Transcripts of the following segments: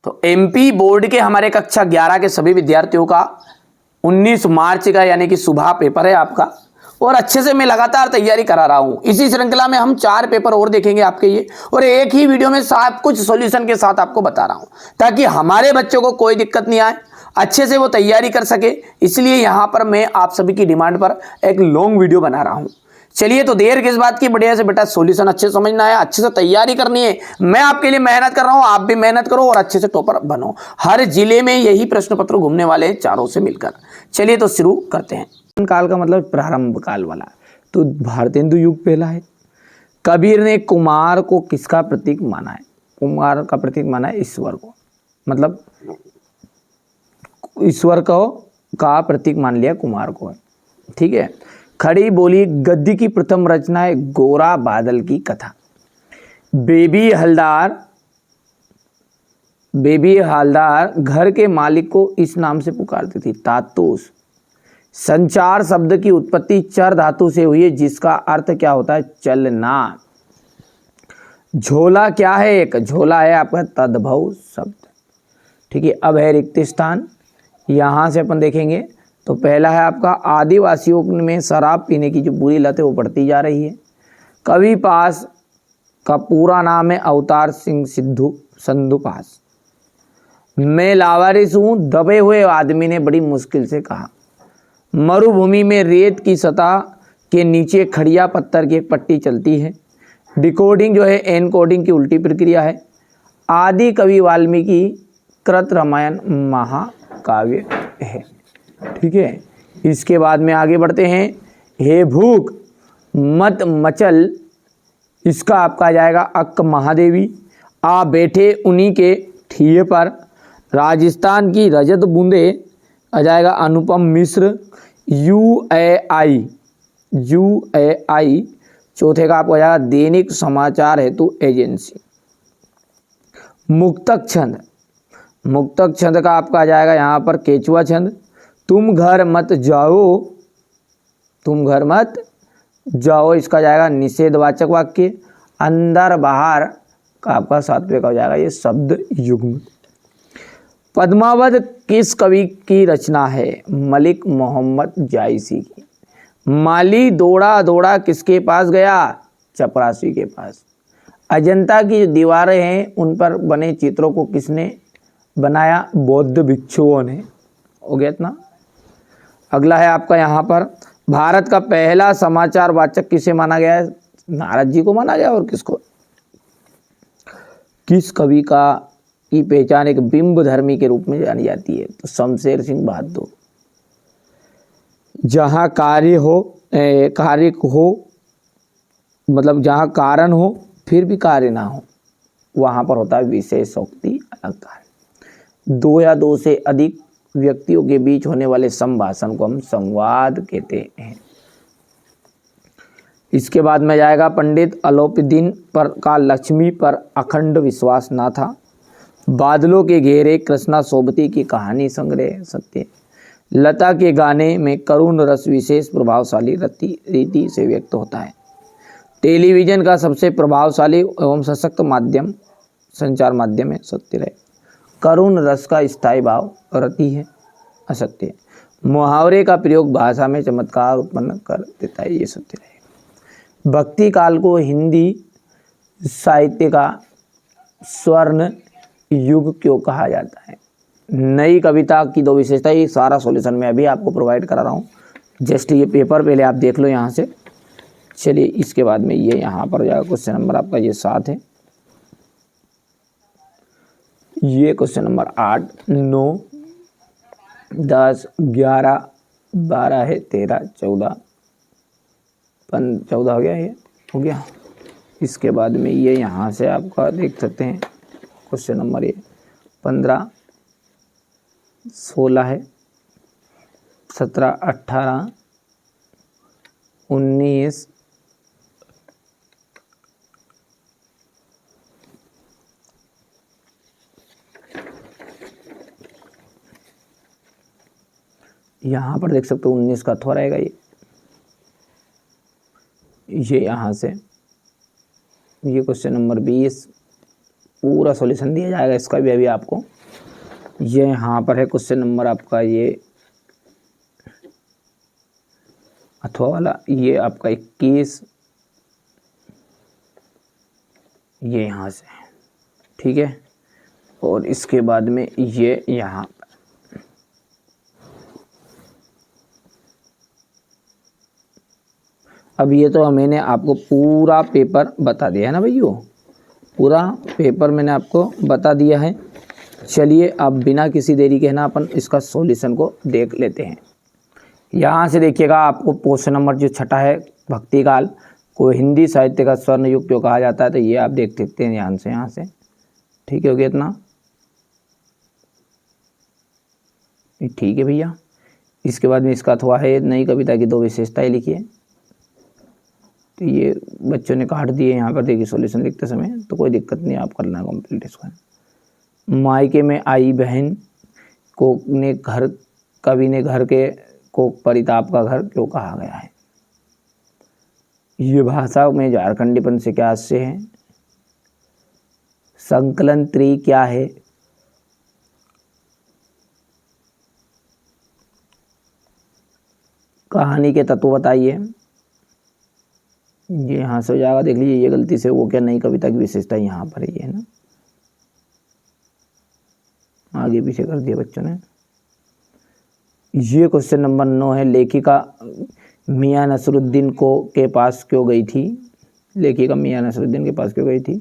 तो MP board के हमारे कक्षा 11 के सभी विद्यार्थियों का 19 मार्च का यानी कि सुबह पेपर है आपका, और अच्छे से मैं लगातार तैयारी करा रहा हूं। इसी श्रृंखला में हम 4 पेपर और देखेंगे आपके ये, और एक ही वीडियो में सब कुछ सॉल्यूशन के साथ आपको बता रहा हूं, ताकि हमारे बच्चों को कोई दिक्कत नहीं आए, अच्छे से वो तैयारी कर सके। इसलिए यहां पर मैं आप सभी की डिमांड पर एक लॉन्ग वीडियो बना रहा हूं। चलिए, तो देर किस बात की, बढ़िया से बेटा सॉल्यूशन अच्छे से समझना है, अच्छे से तैयारी करनी है। मैं आपके लिए मेहनत कर रहा हूं, आप भी मेहनत करो और अच्छे से टॉपर बनो। हर जिले में यही प्रश्न पत्र घूमने वाले हैं चारों से मिलकर। चलिए तो शुरू करते हैं। काल का मतलब प्रारंभ काल वाला, तो भारतेंदु युग पहला है। कबीर ने कुमार को किसका प्रतीक माना है? कुमार का प्रतीक माना है ईश्वर को, मतलब ईश्वर को का प्रतीक मान लिया कुमार को, ठीक है। खड़ी बोली गद्य की प्रथम रचना है गोरा बादल की कथा। बेबी हलदार घर के मालिक को इस नाम से पुकारती थी, तातोस। संचार शब्द की उत्पत्ति चर धातु से हुई है, जिसका अर्थ क्या होता है? चलना। झोला क्या है? एक झोला है आपका तद्भव शब्द, ठीक है। अब है रिक्त स्थान, यहां से अपन देखेंगे तो पहला है आपका आदिवासियों में शराब पीने की जो बुरी लत है वो बढ़ती जा रही है। कवि पास का पूरा नाम है अवतार सिंह संधु पास। मैं लावारिस हूं, दबे हुए आदमी ने बड़ी मुश्किल से कहा। मरुभूमि में रेत की सतह के नीचे खड़िया पत्थर की एक पट्टी चलती है। डिकोडिंग जो है एनकोडिंग की उल्टी प्रक्रिया है। आदि कवि वाल्मीकि कृत रामायण महाकाव्य है, ठीक है। इसके बाद में आगे बढ़ते हैं। हे भूख मत मचल, इसका आपका आ जाएगा अक्क महादेवी। आ बैठे उन्हीं के ठिये पर, राजस्थान की रजत बूंदे आ जाएगा अनुपम मिश्र। UAI चौथे का आपको आ जाएगा दैनिक समाचार हेतु एजेंसी। मुक्तक छंद का आपका आ जाएगा यहाँ पर केचुआ छंद। तुम घर मत जाओ, इसका जाएगा निषेधवाचक वाक्य। अंदर बाहर का आपका सात्विक हो जाएगा ये शब्द युग्म। पद्मावत किस कवि की रचना है? मलिक मोहम्मद जायसी की। माली दौड़ा दौड़ा किसके पास गया? चपरासी के पास। अजंता की जो दीवारें हैं उन पर बने चित्रों को किसने बनाया? बौद्ध भिक्षुओं ने। हो गया इतना। अगला है आपका यहाँ पर भारत का पहला समाचार वाचक किसे माना गया है? नारद जी को माना गया। और किसको? किस कवि की पहचान एक बिंब धर्मी के रूप में जानी जाती है? तो शमशेर सिंह बहादुर। जहाँ कार्य हो मतलब जहाँ कारण हो फिर भी कार्य ना हो, वहाँ पर होता है विशेषोक्ति अलंकार। 2 या 2 से अधिक व्यक्तियों के बीच होने वाले संभाषण को हम संवाद कहते हैं। इसके बाद में जाएगा पंडित अलोपीदीन पर का लक्ष्मी पर अखंड विश्वास ना था। बादलों के घेरे कृष्णा सोबती की कहानी संग्रह सत्य। लता के गाने में करुण रस विशेष प्रभावशाली रीति से व्यक्त होता है। टेलीविजन का सबसे प्रभावशाली एवं सशक्त माध्यम संचार माध्यम है सत्य रहे। करुण रस का स्थायी भाव रति है असत्य। मुहावरे का प्रयोग भाषा में चमत्कार उत्पन्न कर देता है, ये सत्य रहे। भक्ति काल को हिंदी साहित्य का स्वर्ण युग क्यों कहा जाता है? नई कविता की 2 विशेषता, ये सारा सॉल्यूशन मैं अभी आपको प्रोवाइड करा रहा हूँ। जस्ट ये पेपर पहले आप देख लो यहाँ से। चलिए, इसके बाद में ये यहाँ पर जाएगा क्वेश्चन नंबर आपका ये 7 है, ये क्वेश्चन नंबर 8, 9, 10, 11, 12 है, 13, 14 हो गया, ये हो गया। इसके बाद में ये यहाँ से आपका देख सकते हैं क्वेश्चन नंबर ये 15, 16 है, 17, 18, 19, यहाँ पर देख सकते हो 19 का थोड़ा रहेगा ये यहाँ से ये क्वेश्चन नंबर 20, पूरा सॉल्यूशन दिया जाएगा इसका भी अभी आपको। ये यहाँ पर है क्वेश्चन नंबर आपका ये अथवा वाला, ये आपका 21, ये यहाँ से, ठीक है। और इसके बाद में ये यहाँ पर, अब ये तो मैंने आपको पूरा पेपर बता दिया है ना भैया, पूरा पेपर मैंने आपको बता दिया है। चलिए अब बिना किसी देरी के ना अपन इसका सॉल्यूशन को देख लेते हैं। यहाँ से देखिएगा आपको क्वेश्चन नंबर जो छठा है, भक्ति काल को हिंदी साहित्य का स्वर्ण युग क्यों कहा जाता है, तो ये आप देख सकते हैं यहाँ से ठीक हो गया इतना, ठीक है भैया। इसके बाद में इसका अथवा है नई कविता की 2 विशेषताएं लिखिए, तो ये बच्चों ने काट दिए यहाँ पर, देखिए सॉल्यूशन लिखते समय, तो कोई दिक्कत नहीं, आप करना कंप्लीट इसको। मायके में आई बहन को ने घर, कवि ने घर के को परिताप का घर क्यों कहा गया है, ये भाषा में झारखंडीपन से क्या आशय है, संकलन त्रि क्या है, कहानी के तत्व बताइए, ये यहाँ से हो जाएगा। देख लीजिए ये गलती से वो क्या, नई कविता की विशेषता यहाँ पर है, ये है ना, आगे पीछे कर दिया बच्चों ने। ये क्वेश्चन नंबर 9 है, लेखिका मियां नसरुद्दीन को के पास क्यों गई थी, लेखिका मियां नसरुद्दीन के पास क्यों गई थी,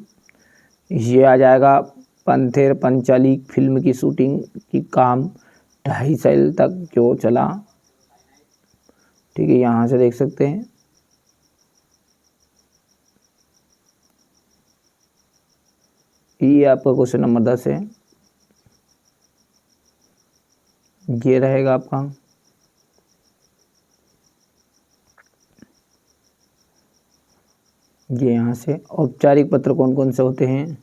ये आ जाएगा पंथेर पंचाली फिल्म की शूटिंग की काम 2.5 साल तक क्यों चला, ठीक है, यहाँ से देख सकते हैं। ये आपका क्वेश्चन नंबर 10 है, ये रहेगा आपका। ये यहाँ से औपचारिक पत्र कौन कौन से होते हैं,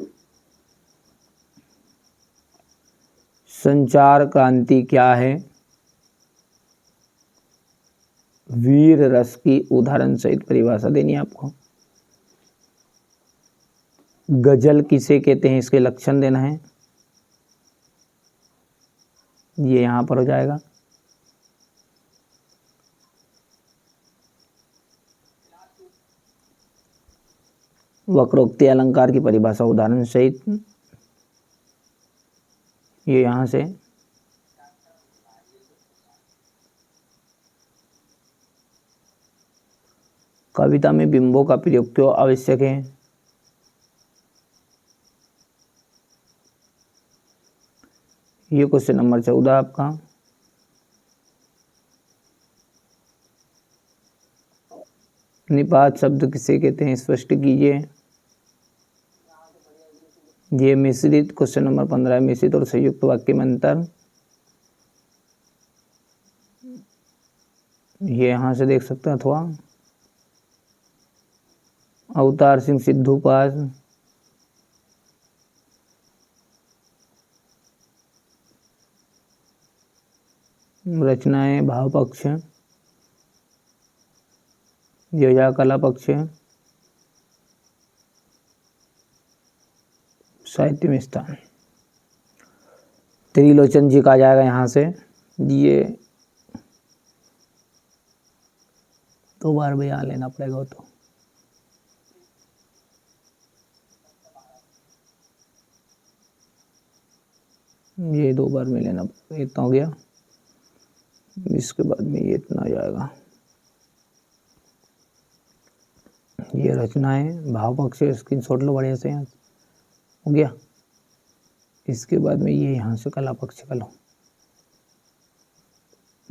संचार क्रांति क्या है, वीर रस की उदाहरण सहित परिभाषा देनी है आपको, गजल किसे कहते हैं इसके लक्षण देना है, ये यहाँ पर हो जाएगा। वक्रोक्ति अलंकार की परिभाषा उदाहरण सहित, ये यहाँ से। कविता में बिंबों का प्रयोग क्यों आवश्यक है, ये क्वेश्चन नंबर 14 आपका। निपात शब्द किसे कहते हैं स्पष्ट कीजिए, ये मिश्रित, क्वेश्चन नंबर 15 मिश्रित और संयुक्त वाक्य में अंतर, ये यहाँ से देख सकते हैं। अथवा अवतार सिंह सिद्धू पास, रचनाएं भाव पक्ष, योजा कला पक्ष, साहित्य में स्थान। त्रिलोचन जी का आ जाएगा यहाँ से, ये 2 बार भी यहाँ लेना पड़ेगा, तो ये 2 बार में लेना पड़ेगा, इतना हो गया। इसके बाद में ये इतना आ जाएगा, ये रचनाएं भाव पक्ष, स्क्रीनशॉट लो बढ़िया से, यहाँ हो गया। इसके बाद में ये यहाँ से कला पक्ष का लो,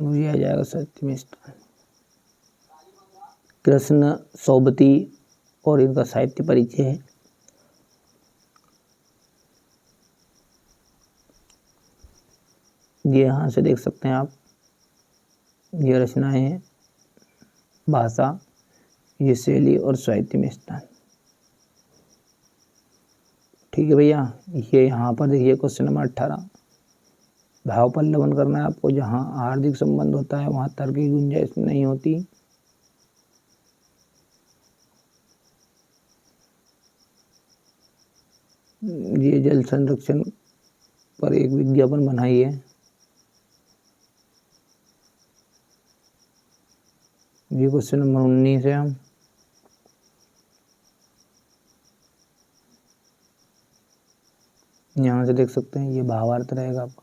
मुझे आ जाएगा साहित्य में स्थान। कृष्ण सोबती और इनका साहित्य परिचय है, ये यहाँ से देख सकते हैं आप, ये रचनाएं हैं, भाषा, ये शैली और साहित्य में स्थान, ठीक है भैया। ये यहाँ पर देखिए क्वेश्चन नंबर 18, भाव पल्लवन करना है आपको, जहाँ हार्दिक संबंध होता है वहाँ तर्क की गुंजाइश नहीं होती। ये जल संरक्षण पर एक विज्ञापन बनाई है। ये क्वेश्चन नंबर 19 है। हम यहाँ से देख सकते हैं, ये भावार्थ रहेगा आपका,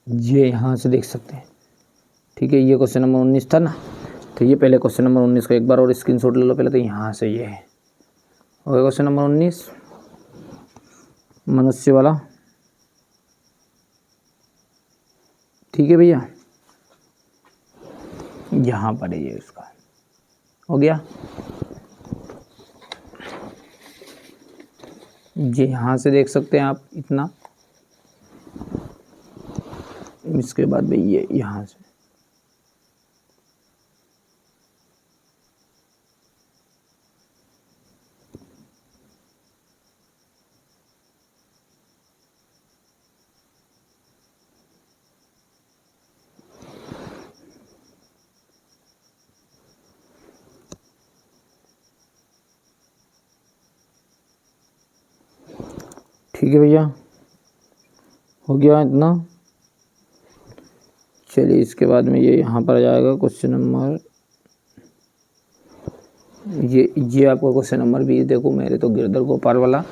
ये यहाँ से देख सकते हैं। ठीक है, ये क्वेश्चन नंबर 19 था ना, तो ये पहले क्वेश्चन नंबर 19 को एक बार और स्क्रीनशॉट ले लो पहले। तो यहाँ से ये है, हो गया क्वेश्चन नंबर 19 मनुष्य वाला। ठीक है भैया, यहाँ पर है ये, इसका हो गया। ये यहाँ से देख सकते हैं आप इतना, इसके बाद भाई ये यहाँ से, ठीक है भैया, हो गया इतना। चलिए इसके बाद में ये यहाँ पर आ जाएगा क्वेश्चन नंबर, ये आपका क्वेश्चन नंबर 20। देखो मेरे तो गिरधर गोपाल वाला,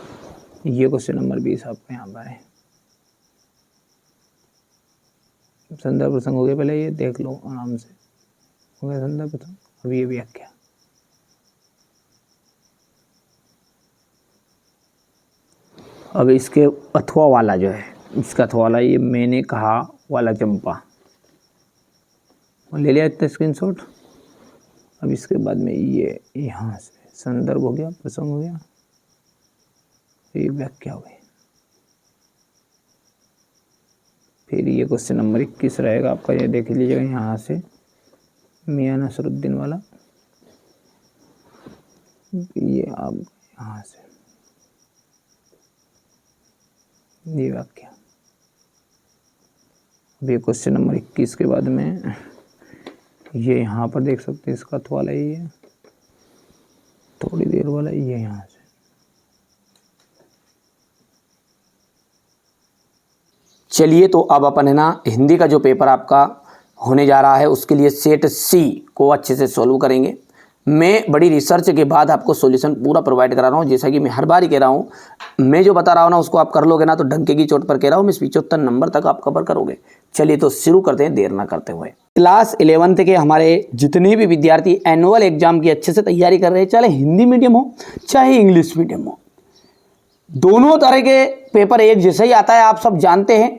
ये क्वेश्चन नंबर 20 आपको यहाँ पर है। संदर्भ प्रसंग हो गया, पहले ये देख लो आराम से, हो गया संदर्भ प्रसंग। अब ये व्याख्या, अब इसके अथवा वाला जो है, इसका अथवा वाला, ये मैंने कहा वाला चंपा, ले लिया इतना स्क्रीनशॉट। अब इसके बाद में ये यहाँ से संदर्भ हो गया, प्रसंग हो गया, ये व्याख्या हो गई। फिर ये क्वेश्चन नंबर 21 रहेगा आपका, ये देख लीजिएगा यहाँ से, मियां नसरुद्दीन वाला, ये आप यहाँ से ये वाक्य। अब ये क्वेश्चन नंबर 21 के बाद में ये यहाँ पर देख सकते हैं, इसका वाला ये है, थोड़ी देर वाला ये यहाँ से। चलिए तो अब अपन है ना, हिंदी का जो पेपर आपका होने जा रहा है उसके लिए सेट सी को अच्छे से सॉल्व करेंगे। मैं बड़ी रिसर्च के बाद आपको सॉल्यूशन पूरा प्रोवाइड करा रहा हूँ। जैसा कि मैं हर बार ही कह रहा हूँ, मैं जो बता रहा हूँ ना उसको आप कर लोगे ना तो डंके की चोट पर कह रहा हूँ मैं, 75 नंबर तक आप कवर करोगे। चलिए तो शुरू करते हैं देर ना करते हुए। क्लास 11th के हमारे जितने भी विद्यार्थी एनुअल एग्जाम की अच्छे से तैयारी कर रहे हैं, चाहे हिंदी मीडियम हो चाहे इंग्लिश मीडियम हो, दोनों तरह के पेपर एक जैसे ही आता है, आप सब जानते हैं।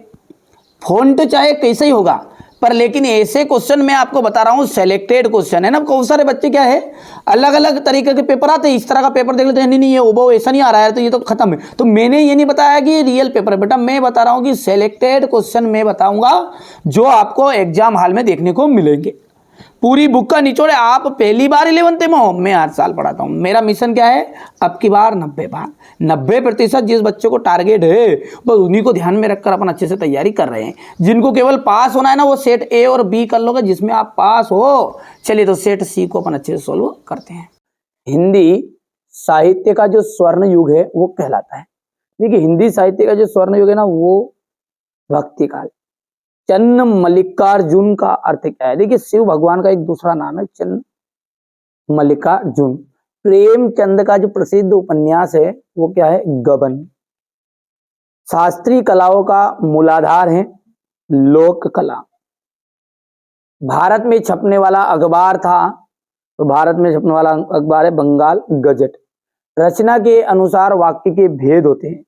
फॉन्ट चाहे कैसे ही होगा, पर लेकिन ऐसे क्वेश्चन मैं आपको बता रहा हूँ, सेलेक्टेड क्वेश्चन है ना। बहुत सारे बच्चे क्या है, अलग अलग तरीके के पेपर आते हैं, इस तरह का पेपर देख लेते हैं, नहीं ये वो ऐसा नहीं आ रहा है तो ये तो खत्म है। तो मैंने ये नहीं बताया कि ये रियल पेपर है बेटा, मैं बता रहा हूँ कि सेलेक्टेड क्वेश्चन मैं बताऊंगा जो आपको एग्जाम हॉल में देखने को मिलेंगे। पूरी बुक का निचोड़ है। आप पहली बार 11th में हो, मैं हर साल पढ़ाता हूँ। मेरा मिशन क्या है, अब की बार 90% जिस बच्चे को टारगेट है बस उन्हीं को ध्यान में रखकर अपन अच्छे से तैयारी कर रहे हैं। जिनको केवल पास होना है ना, वो सेट ए और बी कर लोगे जिसमें आप पास हो। चलिए तो सेट सी को अपन अच्छे से सोल्व करते हैं। हिंदी साहित्य का जो स्वर्ण युग है वो कहलाता है। देखिए हिंदी साहित्य का जो स्वर्ण युग है ना, वो भक्ति काल। चन्न मल्लिकार्जुन का अर्थ क्या है? देखिए शिव भगवान का एक दूसरा नाम है चन्न मल्लिकार्जुन। प्रेमचंद का जो प्रसिद्ध उपन्यास है वो क्या है? गबन। शास्त्रीय कलाओं का मूलाधार है लोक कला। भारत में छपने वाला अखबार था, तो भारत में छपने वाला अखबार है बंगाल गजट। रचना के अनुसार वाक्य के भेद होते हैं।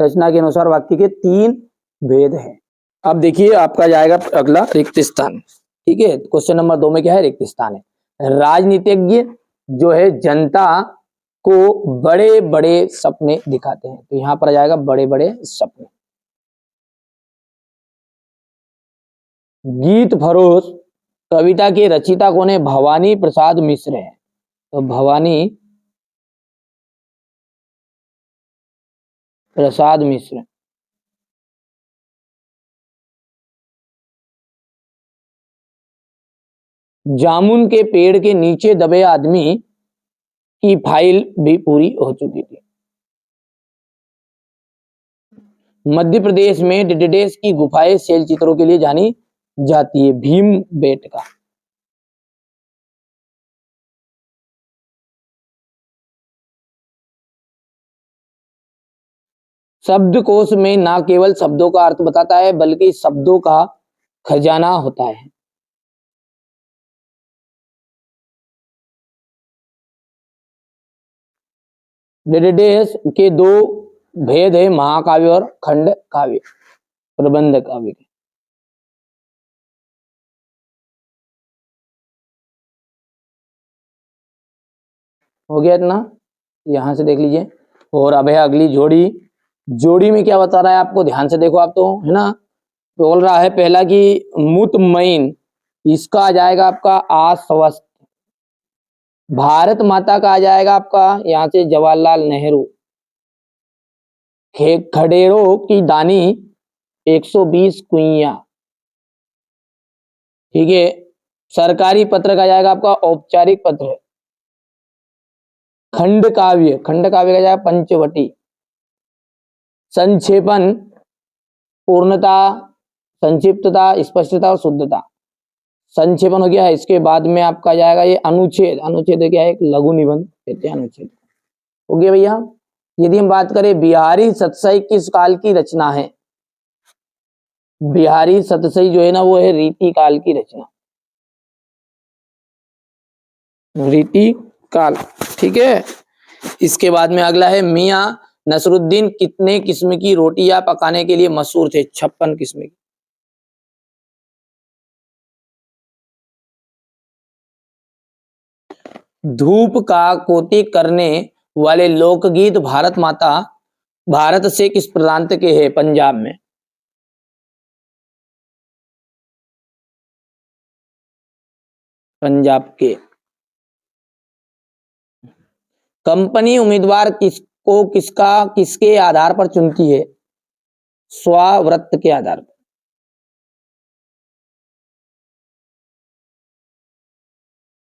रचना के अनुसार वाक्य के 3 भेद हैं। अब देखिए आपका जाएगा अगला रिक्त स्थान। ठीक है, क्वेश्चन नंबर 2 में क्या है? रिक्त स्थान है। राजनीतिज्ञ जो है जनता को बड़े बड़े सपने दिखाते हैं, तो यहां पर आ जाएगा बड़े बड़े सपने। गीत फरोश कविता के रचिता कौन है? भवानी प्रसाद मिश्र है। तो भवानी प्रसाद मिश्र। जामुन के पेड़ के नीचे दबे आदमी की फाइल भी पूरी हो चुकी थी। मध्य प्रदेश में डिडेस की गुफाएं शैल चित्रों के लिए जानी जाती है? भीम बेटका। शब्दकोश में ना केवल शब्दों का अर्थ बताता है बल्कि शब्दों का खजाना होता है। डिडेस के दो भेद है, महाकाव्य और खंड काव्य, प्रबंध काव्य के। हो गया इतना, यहां से देख लीजिए। और अब है अगली जोड़ी। जोड़ी में क्या बता रहा है आपको, ध्यान से देखो आप तो, है ना। बोल रहा है पहला कि मुतमईन, इसका आ जाएगा आपका आश्वस्त। भारत माता का आ जाएगा आपका यहां से जवाहरलाल नेहरू। खडेरों की दानी 120 कुइया। ठीक है। सरकारी पत्र का जाएगा आपका औपचारिक पत्र। खंड काव्य का जाएगा पंचवटी। संक्षेपण, पूर्णता, संक्षिप्तता, स्पष्टता और शुद्धता। संक्षेपण हो गया है। इसके बाद में आपका जाएगा ये अनुच्छेद। अनुच्छेद क्या है, एक लघु निबंध कहते हैं अनुच्छेद। हो गया भैया। यदि हम बात करें बिहारी सतसई किस काल की रचना है? बिहारी सतसई जो है ना वो है रीति काल की रचना, रीति काल। ठीक है। इसके बाद में अगला है मियां नसरुद्दीन कितने किस्म की रोटियां पकाने के लिए मशहूर थे? 56 किस्म की। धूप का कोटि करने वाले लोकगीत भारत से किस प्रांत के हैं? पंजाब में। पंजाब के। कंपनी उम्मीदवार किसके आधार पर चुनती है? स्वाव्रत के आधार पर।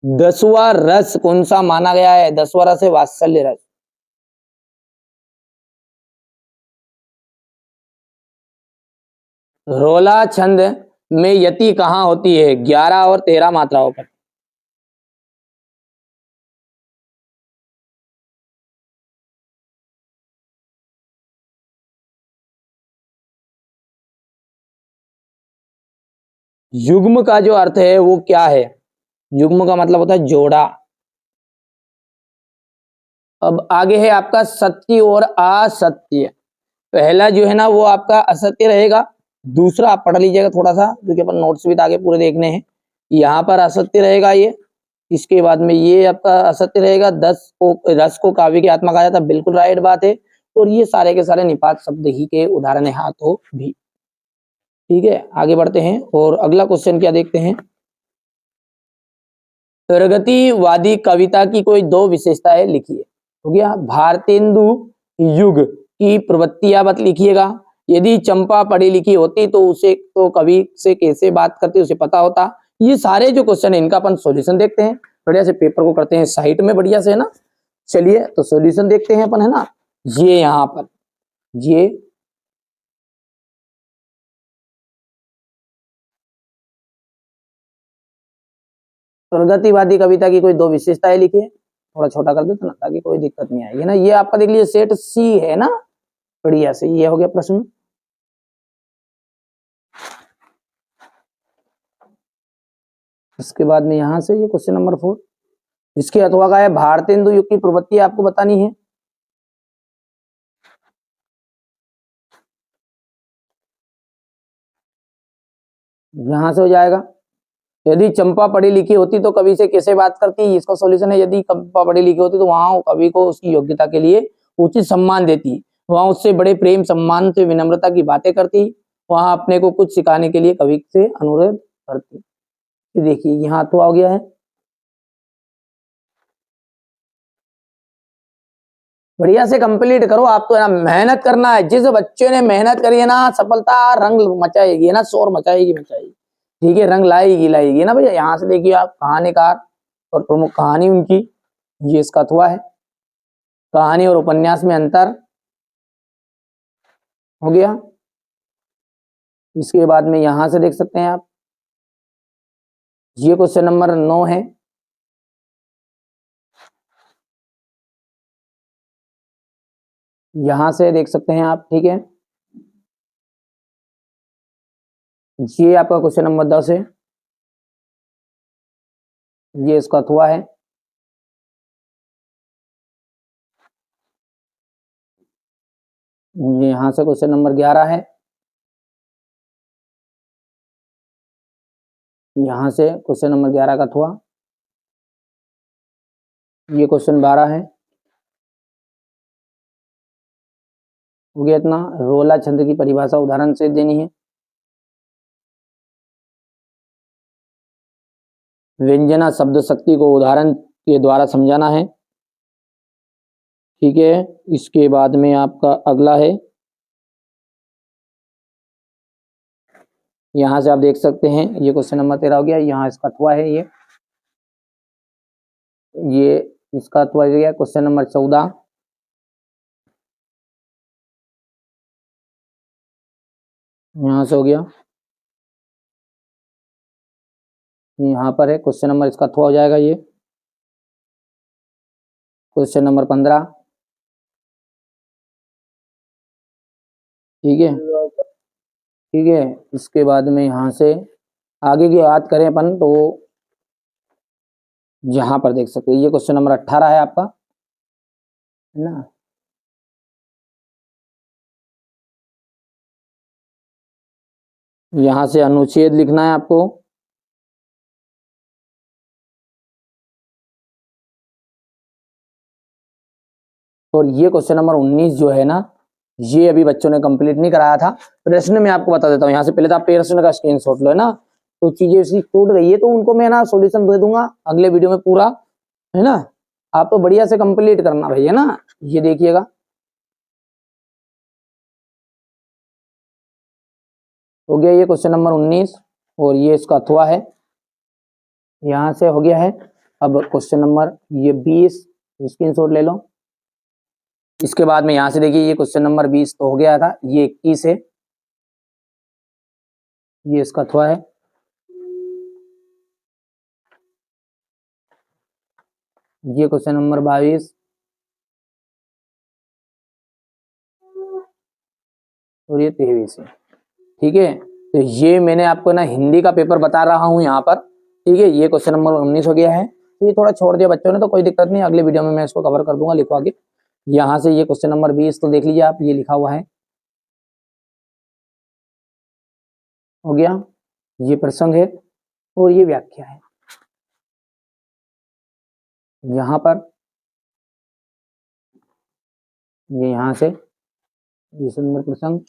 दसवां रस कौन सा माना गया है? 10वां रस है वात्सल्य रस। रोला छंद में यति कहाँ होती है? 11 और 13 मात्राओं पर। युग्म का जो अर्थ है वो क्या है? युग्म का मतलब होता है जोड़ा। अब आगे है आपका सत्य और असत्य। पहला जो है ना वो आपका असत्य रहेगा। दूसरा आप पढ़ लीजिएगा थोड़ा सा, क्योंकि अपन नोट्स भी आगे पूरे देखने हैं। यहाँ पर असत्य रहेगा ये। इसके बाद में ये आपका असत्य रहेगा। रस को काव्य की आत्मा कहा जाता है, बिल्कुल राइट बात है। और ये सारे के सारे निपात शब्द ही के उदाहरण है, हाथों भी। ठीक है, आगे बढ़ते हैं और अगला क्वेश्चन क्या देखते हैं। प्रगतिवादी कविता की कोई दो विशेषताएं लिखिए। हो गया। भारतेंदु युग की प्रवृत्तियां मत लिखिएगा। यदि चंपा पढ़ी लिखी होती तो उसे तो कवि से कैसे बात करती उसे पता होता। ये सारे जो क्वेश्चन है इनका अपन सॉल्यूशन देखते हैं। बढ़िया से पेपर को करते हैं साइड में, बढ़िया से, है ना। चलिए तो सॉल्यूशन देखते हैं अपन, है ना। ये यहाँ पर ये प्रगतिवादी कविता की कोई दो विशेषताएं लिखिए। थोड़ा छोटा कर देते ना ताकि कोई दिक्कत नहीं आएगी ना। ये आपका देख लीजिए सेट सी है ना। बढ़िया से ये हो गया प्रश्न। इसके बाद में यहां से ये क्वेश्चन नंबर 4, इसके अथवा का है भारतेंदु युग की प्रवृत्ति आपको बतानी है। यहां से हो जाएगा। यदि चंपा पढ़ी लिखी होती तो कवि से कैसे बात करती, इसका सॉल्यूशन है यदि चंपा पढ़ी लिखी होती तो वहां कवि को उसकी योग्यता के लिए उचित सम्मान देती, वहां उससे बड़े प्रेम सम्मान से विनम्रता की बातें करती, वहां अपने को कुछ सिखाने के लिए कवि से अनुरोध करती। देखिए यहाँ तो आ गया है। बढ़िया से कंप्लीट करो आप तो, है ना। मेहनत करना है। जिस बच्चे ने मेहनत करी है ना, सफलता रंग मचाएगी, है ना, शोर मचाएगी। ठीक है, रंग लाएगी ना भैया। यहाँ से देखिए आप, कहानीकार और प्रमुख कहानी उनकी, ये इसका अथवा है। कहानी और उपन्यास में अंतर हो गया। इसके बाद में यहां से देख सकते हैं आप, ये क्वेश्चन नंबर 9 है। यहां से देख सकते हैं आप, ठीक है। ये आपका क्वेश्चन नंबर 10 है, ये इसका अथवा है। यहां से क्वेश्चन नंबर 11 है, यहां से क्वेश्चन नंबर 11 का अथवा। ये क्वेश्चन 12 है, हो गया इतना। रोला छंद की परिभाषा उदाहरण से देनी है। व्यंजना शब्द शक्ति को उदाहरण के द्वारा समझाना है, ठीक है। इसके बाद में आपका अगला है, यहां से आप देख सकते हैं, ये क्वेश्चन नंबर 13 हो गया। यहाँ इसका अथवा है, ये इसका अथवा हो गया। क्वेश्चन नंबर 14, यहां से हो गया, यहाँ पर है क्वेश्चन नंबर, इसका अथवा हो जाएगा। ये क्वेश्चन नंबर 15, ठीक है, ठीक है। इसके बाद में यहाँ से आगे की बात करें अपन, तो यहाँ पर देख सकते हैं, ये क्वेश्चन नंबर 18 है आपका, है ना। यहाँ से अनुच्छेद लिखना है आपको, और ये क्वेश्चन नंबर 19 जो है ना, ये अभी बच्चों ने कंप्लीट नहीं कराया था। प्रश्न में आपको बता देता हूँ, यहाँ से पहले तो आप प्रश्न का स्क्रीनशॉट लो, है ना। तो चीजें इसकी टूट गई है, तो उनको मैं ना सॉल्यूशन दे दूंगा अगले वीडियो में पूरा, है ना। आप तो बढ़िया से कंप्लीट करना भाई, है ना। ये देखिएगा, हो गया ये क्वेश्चन नंबर 19, और ये इसका अथवा है, यहाँ से हो गया है। अब क्वेश्चन नंबर ये 20 स्क्रीनशॉट ले लो। इसके बाद में यहाँ से देखिए, ये क्वेश्चन नंबर 20 तो हो गया था, ये 21 है, ये इसका अथवा है। ये क्वेश्चन नंबर 22, और ये 23 है, ठीक है। तो ये मैंने आपको ना हिंदी का पेपर बता रहा हूँ यहाँ पर, ठीक है। ये क्वेश्चन नंबर 19 हो गया है, तो ये थोड़ा छोड़ दिया बच्चों ने, तो कोई दिक्कत नहीं, अगले वीडियो में मैं इसको कवर कर दूंगा लिखवा के। यहाँ से ये क्वेश्चन नंबर 20 तो देख लीजिए आप, ये लिखा हुआ है, हो गया। ये प्रसंग है और ये व्याख्या है, यहाँ पर ये, यहाँ से ये सुंदर प्रसंग,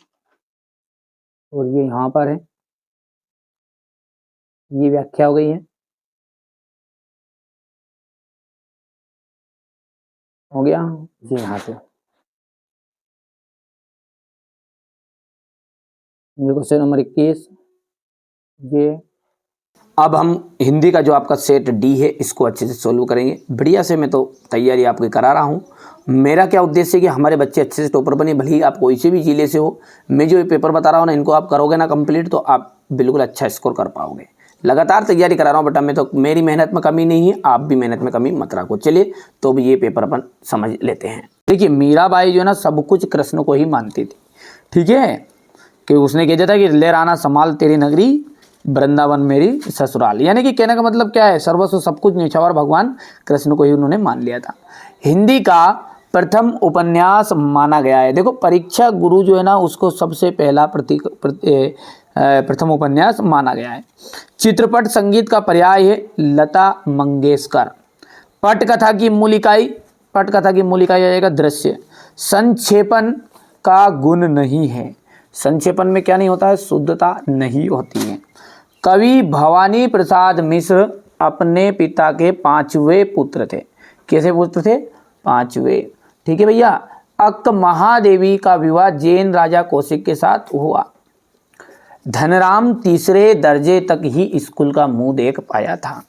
और ये यहाँ पर है, ये व्याख्या हो गई है, हो गया। ये यहाँ से ये क्वेश्चन नंबर 21, ये। अब हम हिंदी का जो आपका सेट डी है, इसको अच्छे से सोल्व करेंगे बढ़िया से। मैं तो तैयारी आपकी करा रहा हूँ। मेरा क्या उद्देश्य है कि हमारे बच्चे अच्छे से टॉपर बने, भले ही आप कोई से भी जिले से हो। मैं जो ये पेपर बता रहा हूँ ना, इनको आप करोगे ना कंप्लीट, तो आप बिल्कुल अच्छा स्कोर कर पाओगे। लगातार तैयारी करा रहा हूँ बेटा मैं, तो मेरी मेहनत में कमी नहीं है, आप भी मेहनत में कमी मत रखो। चलिए, तो अब ये पेपर अपन समझ लेते हैं। देखिए, मीराबाई जो है ना, सब कुछ कृष्ण को ही मानती थी, ठीक है। कि उसने कह दिया था कि ले राना संभाल तेरी नगरी, वृंदावन मेरी ससुराल। यानी कि कहने का मतलब क्या है, सर्वस्व सब कुछ न्यौछावर भगवान कृष्ण को ही उन्होंने मान लिया था। हिंदी का प्रथम उपन्यास माना गया है। देखो, परीक्षा गुरु जो है ना, उसको सबसे पहला प्रथम उपन्यास माना गया है। चित्रपट संगीत का पर्याय है लता मंगेशकर। पटकथा की मूल इकाई, पटकथा की मूल इकाई आ जाएगा दृश्य। संक्षेपण का गुण नहीं है, संक्षेपण में क्या नहीं होता है, शुद्धता नहीं होती है। कवि भवानी प्रसाद मिश्र अपने पिता के 5वें पुत्र थे। कैसे पुत्र थे? 5वें, ठीक है भैया। अक्क महादेवी का विवाह जैन राजा कौशिक के साथ हुआ। धनराम तीसरे दर्जे तक ही स्कूल का मुंह देख पाया था।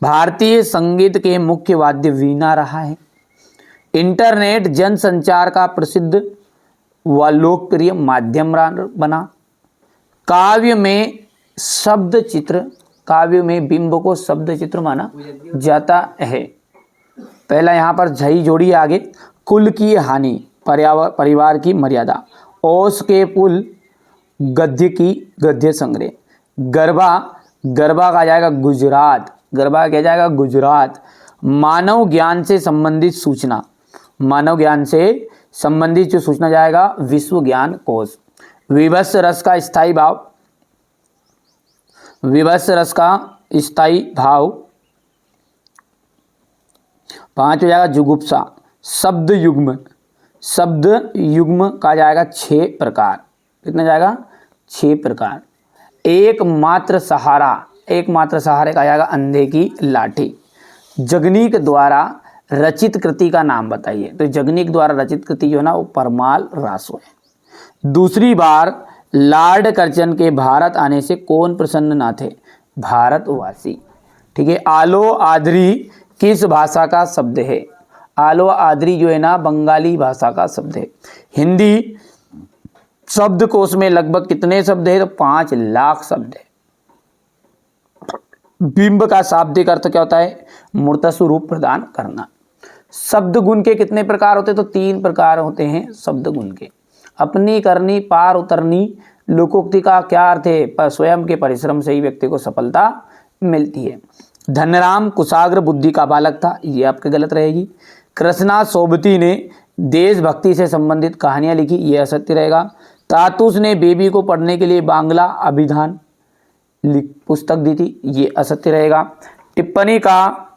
भारतीय संगीत के मुख्य वाद्य वीणा रहा है। इंटरनेट जनसंचार का प्रसिद्ध व लोकप्रिय माध्यम बना। काव्य में शब्द चित्र, काव्य में बिंब को शब्द चित्र माना जाता है। पहला यहाँ पर झई जोड़ी आगे, कुल की हानि, परिवार की मर्यादा, ओस के पुल, गद्य की गद्य संग्रह, गरबा, गरबा का जाएगा गुजरात, गरबा क्या जाएगा गुजरात, मानव ज्ञान से संबंधित सूचना, मानव ज्ञान से संबंधित जो सूचना जाएगा विश्व ज्ञान कोश, विभत्स रस का स्थायी भाव, विभत्स रस का स्थायी भाव, 5 हो जाएगा जुगुप्सा, शब्द युग्म, शब्द युग्म का जाएगा 6 प्रकार, कितना जाएगा 6 प्रकार, एकमात्र सहारा, एकमात्र सहारे का जाएगा अंधे की लाठी, जगनीक द्वारा रचित कृति का नाम बताइए, तो जगनीक द्वारा रचित कृति जो है ना वो परमाल रासो है। दूसरी बार लॉर्ड कर्जन के भारत आने से कौन प्रसन्न ना थे, भारतवासी, ठीक है। आलो आदरी किस भाषा का शब्द है, आलो आदरी जो है ना बंगाली भाषा का शब्द है। हिंदी शब्दकोश में लगभग कितने शब्द है, तो 5 लाख शब्द है। बिंब का शाब्दिक अर्थ क्या होता है, मूर्त स्वरूप प्रदान करना। शब्द गुण के कितने प्रकार होते हैं, तो 3 प्रकार होते हैं शब्द गुण के, अपनी करनी, पार उतरनी। लोकोक्ति का क्या अर्थ है, पर स्वयं के परिश्रम से ही व्यक्ति को सफलता मिलती है। धनराम कुशाग्र बुद्धि का बालक था, ये आपके गलत रहेगी। कृष्णा सोबती ने देशभक्ति से संबंधित कहानियां लिखी, ये असत्य रहेगा। तातुस ने बेबी को पढ़ने के लिए बांग्ला अभिधान पुस्तक दी थी, ये असत्य रहेगा। टिप्पणी का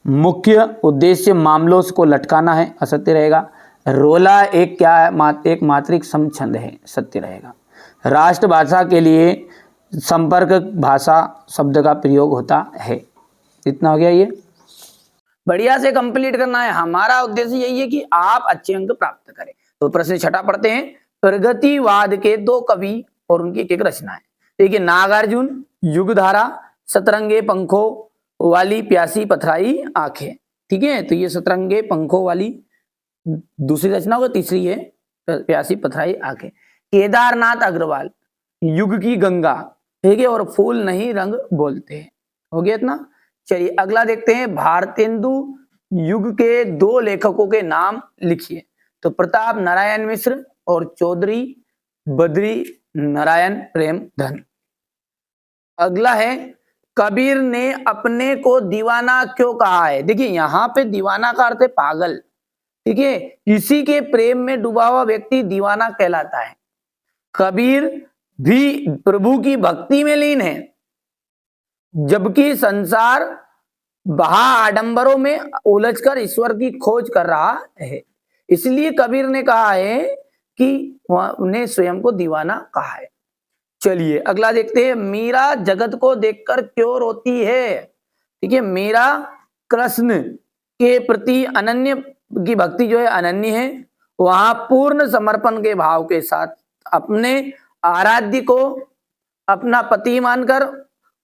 मुख्य उद्देश्य मामलों को लटकाना है, असत्य रहेगा। रोला एक क्या है, एक मात्रिक समछंद है, सत्य रहेगा। राष्ट्रभाषा के लिए संपर्क भाषा शब्द का प्रयोग होता है। इतना हो गया, ये बढ़िया से कंप्लीट करना है। हमारा उद्देश्य यही है कि आप अच्छे अंक प्राप्त करें। तो प्रश्न 6 पढ़ते हैं। प्रगतिवाद के 2 कवि और उनकी एक रचना है। देखिए, नागार्जुन, युगधारा, सतरंगे पंखों वाली प्यासी पथराई आंखें, ठीक है। तो ये सतरंगे पंखों वाली दूसरी रचना होगी, तीसरी है प्यासी पथराई आंखें। केदारनाथ अग्रवाल, युग की गंगा, ठीक है, और फूल नहीं रंग बोलते हैं। हो गया इतना। चलिए अगला देखते हैं। भारतेंदु युग के 2 लेखकों के नाम लिखिए। तो प्रताप नारायण मिश्र और चौधरी बद्री नारायण प्रेमधन। अगला है, कबीर ने अपने को दीवाना क्यों कहा है। देखिए यहां पे दीवाना का अर्थ है पागल, ठीक है। इसी के प्रेम में डूबा हुआ व्यक्ति दीवाना कहलाता है। कबीर भी प्रभु की भक्ति में लीन है, जबकि संसार बहा आडंबरों में उलझकर ईश्वर की खोज कर रहा है। इसलिए कबीर ने कहा है कि उन्हें स्वयं को दीवाना कहा है। चलिए अगला देखते हैं। मीरा जगत को देखकर क्यों रोती है। ठीक है, मीरा कृष्ण के प्रति अनन्य की भक्ति जो है अनन्य है। वहां पूर्ण समर्पण के भाव के साथ अपने आराध्य को अपना पति मानकर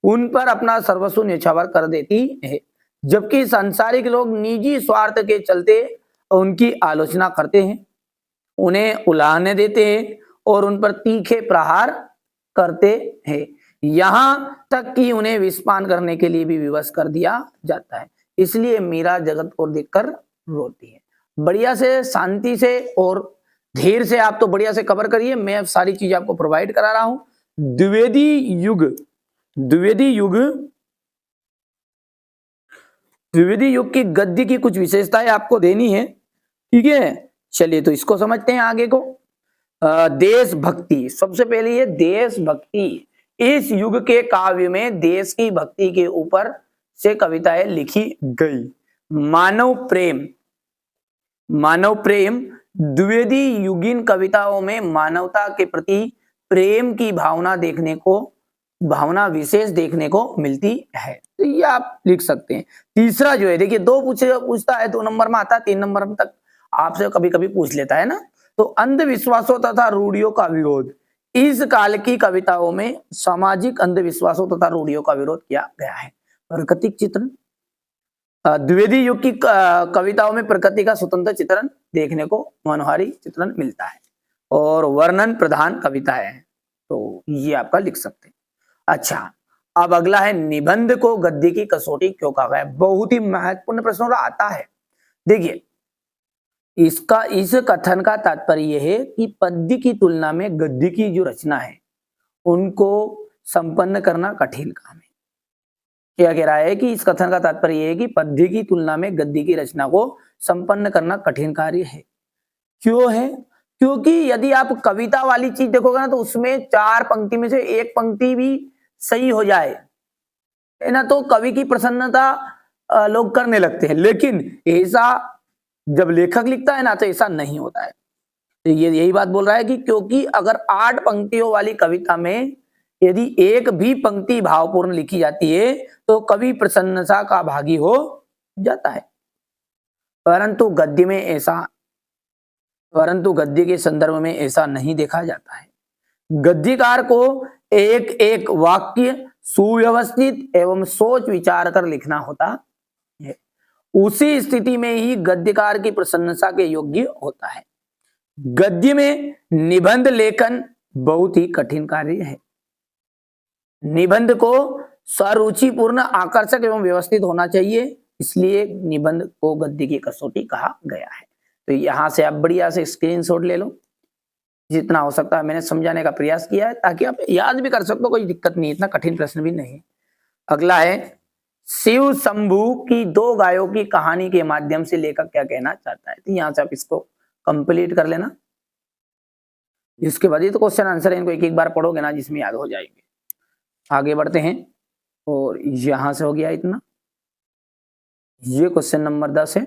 उन पर अपना सर्वस्व न्यौछावर कर देती है, जबकि सांसारिक लोग निजी स्वार्थ के चलते उनकी आलोचना करते हैं, उन्हें उलाहने देते हैं और उन पर तीखे प्रहार करते हैं। यहां तक कि उन्हें विषपान करने के लिए भी विवश कर दिया जाता है। इसलिए मीरा जगत को देखकर रोती है। बढ़िया से शांति से और धीरे से आप तो बढ़िया से कवर करिए। मैं अब सारी चीजें आपको प्रोवाइड करा रहा हूं। द्विवेदी युग की गद्य की कुछ विशेषताएं आपको देनी है, ठीक है। चलिए तो इसको समझते हैं आगे को। देशभक्ति, सबसे पहले ये देशभक्ति। इस युग के काव्य में देश की भक्ति के ऊपर से कविताएं लिखी गई। मानव प्रेम द्विवेदी युगीन कविताओं में मानवता के प्रति प्रेम की भावना विशेष देखने को मिलती है। तो ये आप लिख सकते हैं। तीसरा जो है, देखिए 2 पूछता है, 2 नंबर में आता है, 3 नंबर तक आपसे कभी कभी पूछ लेता है ना। तो अंधविश्वासों तथा रूढ़ियों का विरोध। इस काल की कविताओं में सामाजिक अंधविश्वासों तथा रूढ़ियों का विरोध किया गया है। प्राकृतिक चित्रण, द्विवेदी युग की कविताओं में प्रकृति का स्वतंत्र चित्रण देखने को मनोहारी चित्रण मिलता है और वर्णन प्रधान कविता है। तो ये आपका लिख सकते हैं। अच्छा, अब अगला है निबंध को गद्य की कसौटी क्यों कहा गया? बहुत ही महत्वपूर्ण प्रश्न और आता है। देखिए, इसका इस कथन का तात्पर्य यह है कि पद्य की तुलना में गद्य की जो रचना है उनको संपन्न करना कठिन काम है। क्या कह रहा है कि इस कथन का तात्पर्य यह है कि पद्य की तुलना में गद्य की रचना को संपन्न करना कठिन कार्य है। क्यों है? क्योंकि यदि आप कविता वाली चीज देखोगे ना तो उसमें 4 पंक्ति में से एक पंक्ति भी सही हो जाए है ना तो कवि की प्रसन्नता लोग करने लगते हैं, लेकिन ऐसा जब लेखक लिखता है ना तो ऐसा नहीं होता है। तो ये यही बात बोल रहा है कि क्योंकि अगर 8 पंक्तियों वाली कविता में यदि एक भी पंक्ति भावपूर्ण लिखी जाती है तो कवि प्रसन्नता का भागी हो जाता है, परंतु गद्य के संदर्भ में ऐसा नहीं देखा जाता है। गद्यकार को एक एक वाक्य सुव्यवस्थित एवं सोच विचार कर लिखना होता है। उसी स्थिति में ही गद्यकार की प्रशंसा के योग्य होता है। गद्य में निबंध लेखन बहुत ही कठिन कार्य है। निबंध को स्वरुचिपूर्ण, आकर्षक एवं व्यवस्थित होना चाहिए, इसलिए निबंध को गद्य की कसौटी कहा गया है। तो यहां से आप बढ़िया से स्क्रीनशॉट ले लो, जितना हो सकता है मैंने समझाने का प्रयास किया है ताकि आप याद भी कर सको, कोई दिक्कत नहीं, इतना कठिन प्रश्न भी नहीं। अगला है शिव शंभू की 2 गायों की कहानी के माध्यम से लेखक क्या कहना चाहता है। तो यहां से आप इसको कंप्लीट कर लेना, इसके बाद ये तो क्वेश्चन आंसर है, इनको एक एक बार पढ़ोगे ना जिसमें याद हो जाएंगे। आगे बढ़ते हैं और यहां से हो गया इतना, ये क्वेश्चन नंबर 10 है,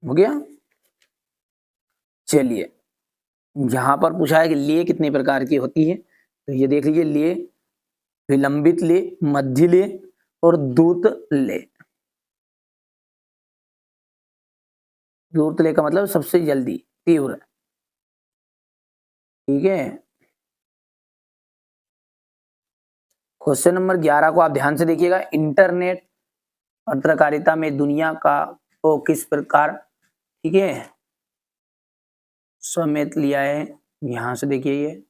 हो गया। चलिए, यहां पर पूछा है कि ले कितने प्रकार की होती है, तो ये देख लीजिए, ले, विलंबित ले, मध्य ले और दूत ले। दूत ले का मतलब सबसे जल्दी, तीव्र, ठीक है। क्वेश्चन नंबर 11 को आप ध्यान से देखिएगा, इंटरनेट पत्रकारिता में दुनिया का को किस प्रकार, ठीक है, समेत लिया है। यहां से देखिए ये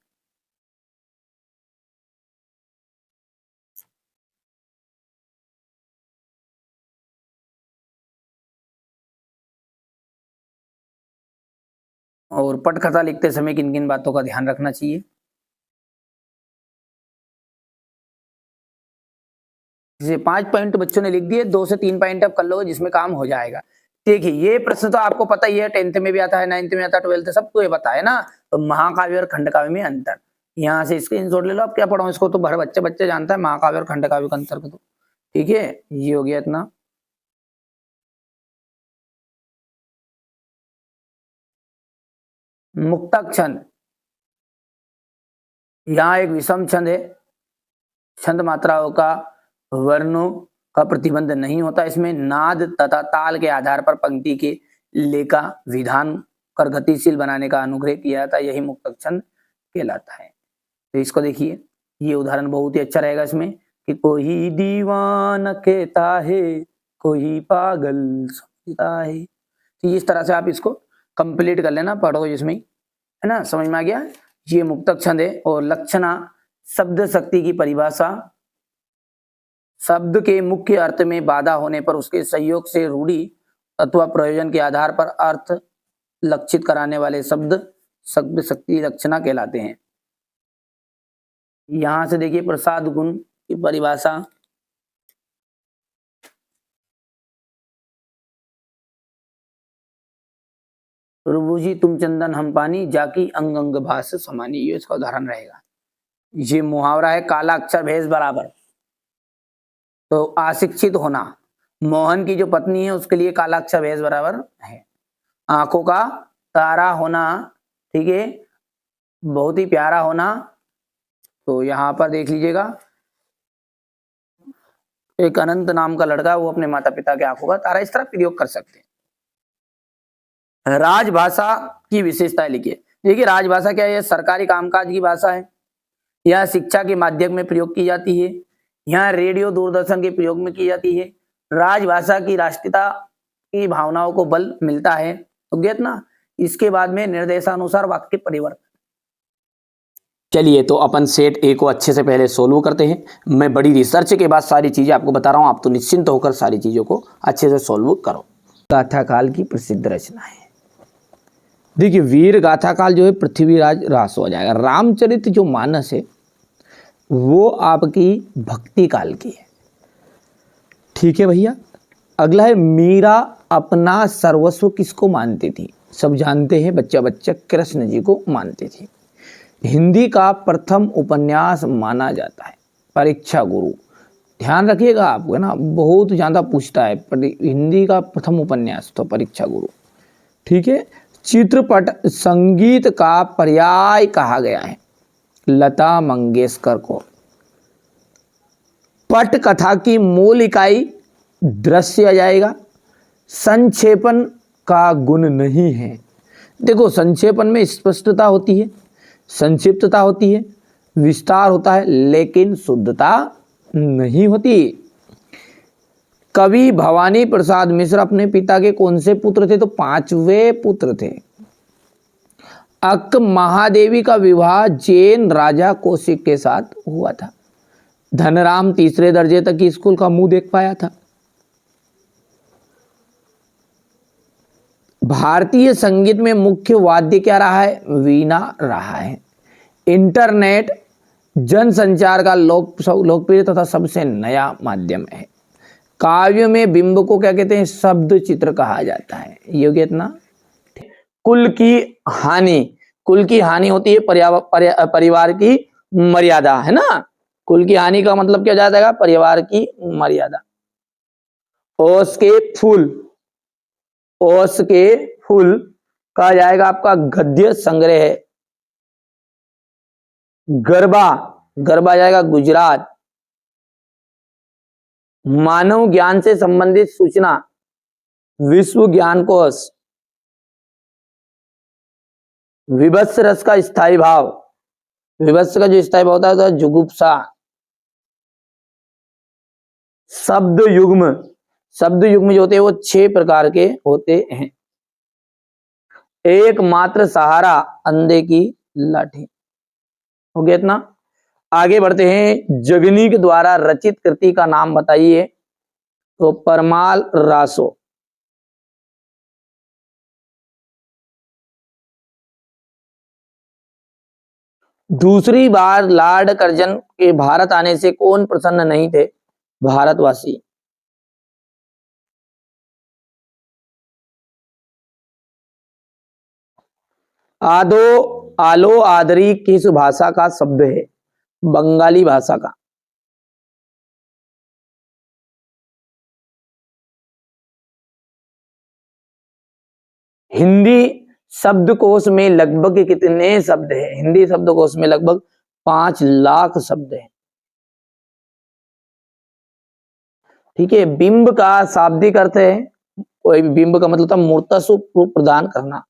और पटकथा लिखते समय किन किन बातों का ध्यान रखना चाहिए। जैसे 5 पॉइंट बच्चों ने लिख दिए, 2 से 3 पॉइंट आप कर लोगे जिसमें काम हो जाएगा। देखिए, ये प्रश्न तो आपको पता ही है, 10th में भी आता है, 9th में आता है, 12th, सबको ये पता है ना। तो महाकाव्य और खंडकाव्य में अंतर, यहाँ से स्क्रीनशॉट ले लो। आप क्या पढ़ो, इसको तो भर बच्चे जानता है महाकाव्य और खंडकाव्य का अंतर को, तो ठीक है, ये हो गया इतना। मुक्तक छंद, यहाँ एक विषम छंद है, छंद मात्राओं का वर्णों का प्रतिबंध नहीं होता, इसमें नाद तथा ताल के आधार पर पंक्ति के लेखा विधान कर गतिशील बनाने का अनुग्रह किया जाता है, यही मुक्तक छंद कहलाता है। तो इसको देखिए, ये उदाहरण बहुत ही अच्छा रहेगा इसमें कि कोई दीवाना कहता है, कोई पागल समझता है। तो इस तरह से आप इसको कंप्लीट कर लेना, पढ़ो जिसमें, है ना, समझ में आ गया। ये मुक्तक छंद है। और लक्षणा शब्द शक्ति की परिभाषा, शब्द के मुख्य अर्थ में बाधा होने पर उसके सहयोग से रूढ़ि अथवा प्रयोजन के आधार पर अर्थ लक्षित कराने वाले शब्द शब्द शक्ति लक्षणा कहलाते हैं। यहां से देखिए प्रसाद गुण की परिभाषा, प्रभुजी तुम चंदन हम पानी, जाकी अंग अंग भास समानी, ये इसका उदाहरण रहेगा। ये मुहावरा है, काला अक्षर भैंस बराबर। तो अशिक्षित होना, मोहन की जो पत्नी है उसके लिए काला अक्षर भैंस बराबर है। आंखों का तारा होना, ठीक है, बहुत ही प्यारा होना। तो यहां पर देख लीजिएगा, एक अनंत नाम का लड़का, वो अपने माता पिता के आंखों का तारा, इस तरह प्रयोग कर सकते हैं। राजभाषा की विशेषताएं लिखिए। देखिए, राजभाषा क्या है? सरकारी कामकाज की भाषा है, यह शिक्षा के माध्यम में प्रयोग की जाती है, यहाँ रेडियो दूरदर्शन के प्रयोग में की जाती है। राजभाषा की राष्ट्रीयता की भावनाओं को बल मिलता है, तो गेट ना, इसके बाद में निर्देशानुसार वाक्य परिवर्तन। चलिए तो अपन सेट ए को अच्छे से पहले सोल्व करते हैं। मैं बड़ी रिसर्च के बाद सारी चीजें आपको बता रहा हूं, आप तो निश्चिंत होकर सारी चीजों को अच्छे से सोल्व करो। गाथा काल की प्रसिद्ध रचना है। देखिए वीर गाथा काल जो है पृथ्वीराज रास हो जाएगा। रामचरित जो मानस है वो आपकी भक्ति काल की है। ठीक है भैया। अगला है मीरा अपना सर्वस्व किसको मानती थी? सब जानते हैं, बच्चा बच्चा कृष्ण जी को मानती थी। हिंदी का प्रथम उपन्यास माना जाता है परीक्षा गुरु। ध्यान रखिएगा आप, है ना, बहुत ज़्यादा पूछता है। हिंदी का प्रथम उपन्यास तो परीक्षा गुरु। ठीक है। चित्रपट संगीत का पर्याय कहा गया है लता मंगेशकर को। पट कथा की मूल इकाई दृश्य आ जाएगा। संक्षेपण का गुण नहीं है। देखो संक्षेपण में स्पष्टता होती है, संक्षिप्तता होती है, विस्तार होता है, लेकिन शुद्धता नहीं होती। कवि भवानी प्रसाद मिश्र अपने पिता के कौन से पुत्र थे? तो 5वें पुत्र थे। अक्क महादेवी का विवाह जैन राजा कौशिक के साथ हुआ था। धनराम तीसरे दर्जे तक की स्कूल का मुंह देख पाया था। भारतीय संगीत में मुख्य वाद्य क्या रहा है? वीणा रहा है। इंटरनेट जनसंचार का लोकप्रिय तथा सबसे नया माध्यम है। काव्य में बिंब को क्या कहते हैं? शब्द चित्र कहा जाता है। ये कितना? कुल की हानि। कुल की हानि होती है परिवार की मर्यादा, है ना। कुल की हानि का मतलब क्या हो जाएगा? परिवार की मर्यादा। ओस के फूल, ओस के फूल कहा जाएगा आपका गद्य संग्रह है। गरबा, गरबा जाएगा गुजरात। मानव ज्ञान से संबंधित सूचना विश्व ज्ञान कोश। विभत्स रस का स्थायी भाव, विभत्स का जो स्थायी भाव होता है तो जुगुप्सा। शब्द युग्म, शब्द युग्म जो होते हैं वो 6 प्रकार के होते हैं। एकमात्र सहारा अंधे की लाठी। हो गया इतना। आगे बढ़ते हैं। जगनी के द्वारा रचित कृति का नाम बताइए। तो परमाल रासो। दूसरी बार लॉर्ड कर्जन के भारत आने से कौन प्रसन्न नहीं थे? भारतवासी। आदो आलो आदरी किस भाषा का शब्द है? बंगाली भाषा का। हिंदी शब्दकोश में लगभग कितने शब्द हैं? हिंदी शब्दकोश में लगभग 5 लाख शब्द हैं। ठीक है। बिंब का शाब्दिक अर्थ है, कोई भी बिंब का मतलब था मूर्त स्वरूप प्रदान करना।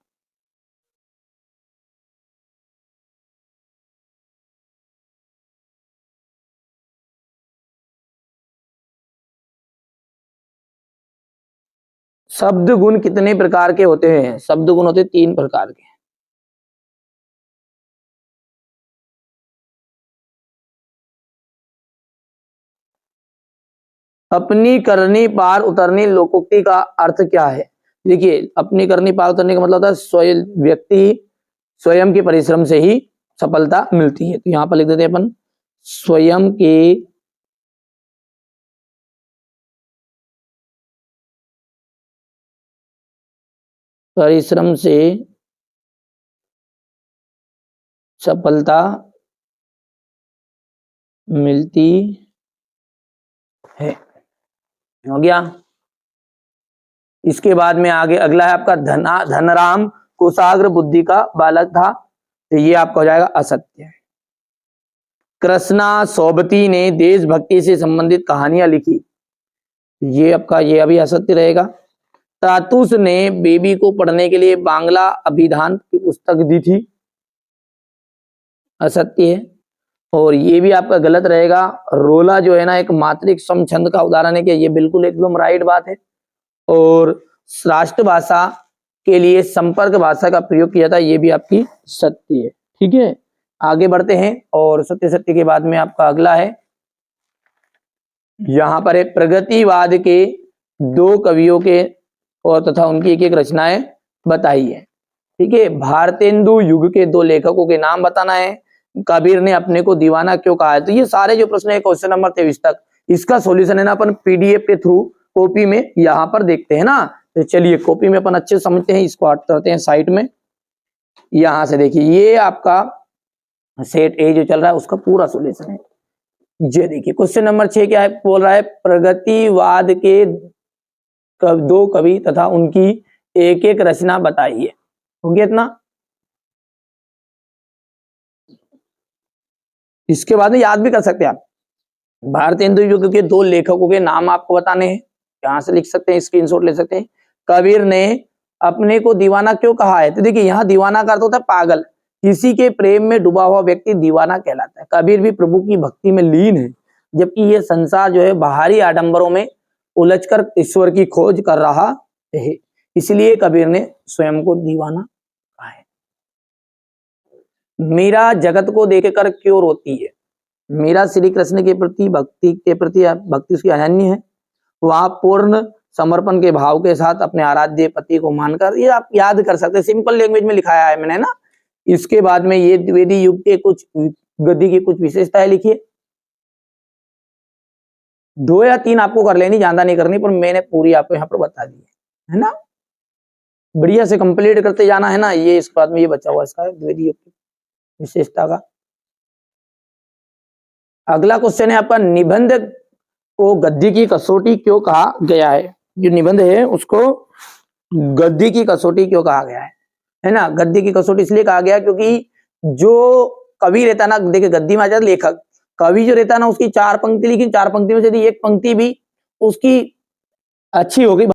शब्द गुण कितने प्रकार के होते हैं? शब्द गुण होते 3 प्रकार के। अपनी करनी पार उतरनी लोकोक्ति का अर्थ क्या है? देखिए अपनी करनी पार उतरने का मतलब होता है स्वयं व्यक्ति स्वयं के परिश्रम से ही सफलता मिलती है। तो यहां पर लिख देते हैं अपन स्वयं के परिश्रम से सफलता मिलती है। हो गया। इसके बाद में आगे अगला है आपका धनराम कुशाग्र बुद्धि का बालक था। तो ये आपका हो जाएगा असत्य। कृष्णा सोबती ने देशभक्ति से संबंधित कहानियां लिखी। ये आपका ये अभी असत्य रहेगा। तातुस ने बेबी को पढ़ने के लिए बांग्ला अभिधान की पुस्तक दी थी। असत्य है। और ये भी आपका गलत रहेगा। रोला जो है ना एक मात्रिक सम छंद का उदाहरण है कि ये बिल्कुल एकदम राइट बात है। और राष्ट्रभाषा के लिए संपर्क भाषा का प्रयोग किया था, ये भी आपकी सत्य है। ठीक है, आगे बढ़ते हैं और सत्य सत्य के बाद में आपका अगला है, यहां पर है प्रगतिवाद के 2 कवियों के और तथा उनकी एक एक रचनाएं बताइए। ठीक है, भारतेंदु युग के 2 लेखकों के नाम बताना है। कबीर ने अपने को दीवाना क्यों कहा है। तो ये सारे जो प्रश्न है क्वेश्चन नंबर 23 तक, इसका सॉल्यूशन है ना अपन पीडीएफ के थ्रू कॉपी में यहाँ पर देखते हैं ना। तो चलिए कॉपी में अपन अच्छे समझते हैं, इसको हट करते हैं साइड में। यहां से देखिए, ये आपका सेट ए जो चल रहा है उसका पूरा सॉल्यूशन है। ये देखिए क्वेश्चन नंबर 6 क्या है, बोल रहा है प्रगतिवाद के 2 कवि तथा उनकी एक एक रचना बताइए। हो गया इतना। इसके बाद में याद भी कर सकते हैं आप, भारतेंदु युग के 2 लेखकों के नाम आपको बताने हैं। यहां से लिख सकते हैं, स्क्रीनशॉट ले सकते हैं। कबीर ने अपने को दीवाना क्यों कहा है। तो देखिए यहाँ दीवाना का अर्थ होता है पागल, किसी के प्रेम में डूबा हुआ व्यक्ति दीवाना कहलाता है। कबीर भी प्रभु की भक्ति में लीन है, जबकि ये संसार जो है बाहरी आडंबरों में उलझकर ईश्वर की खोज कर रहा है, इसलिए कबीर ने स्वयं को दीवाना कहा है। मीरा जगत को देखकर क्यों रोती है। मीरा श्री कृष्ण के प्रति भक्ति उसकी अनन्य है। वह पूर्ण समर्पण के भाव के साथ अपने आराध्य पति को मानकर, ये आप याद कर सकते हैं, सिंपल लैंग्वेज में लिखाया है मैंने ना। इसके बाद में ये द्विवेदी युग के कुछ गद्य की कुछ विशेषताएं लिखिए। 2 या 3 आपको कर लेनी, ज्यादा नहीं करनी, पर मैंने पूरी आपको यहाँ पर बता दी है ना। बढ़िया से कंप्लीट करते जाना है ना। ये इसके बाद में ये बचा हुआ इसका द्विवेदी युग की विशेषता का। अगला क्वेश्चन है आपका, निबंध को गद्य की कसौटी क्यों कहा गया है। जो निबंध है उसको गद्य की कसौटी क्यों कहा गया है ना। गद्य की कसौटी इसलिए कहा गया क्योंकि जो कवि रहता ना, देखिए गद्य में आ जाता लेखक, कवि जो रहता ना उसकी 4 पंक्ति लिखी, 4 पंक्ति में से यदि एक पंक्ति भी उसकी अच्छी होगी